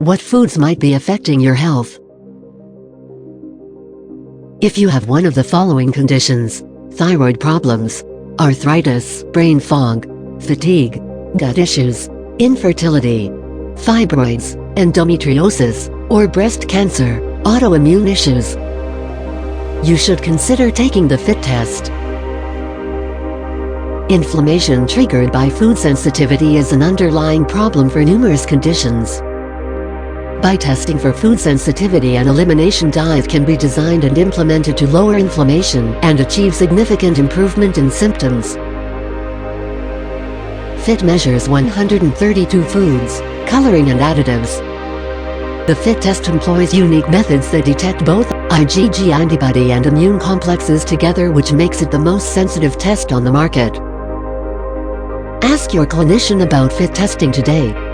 What foods might be affecting your health? If you have one of the following conditions: thyroid problems, arthritis, brain fog, fatigue, gut issues, infertility, fibroids, endometriosis, or breast cancer, autoimmune issues, you should consider taking the FIT test. Inflammation triggered by food sensitivity is an underlying problem for numerous conditions. By testing for food sensitivity, an elimination diet can be designed and implemented to lower inflammation and achieve significant improvement in symptoms. FIT measures 132 foods, coloring and additives. The FIT test employs unique methods that detect both IgG antibody and immune complexes together, which makes it the most sensitive test on the market. Ask your clinician about FIT testing today.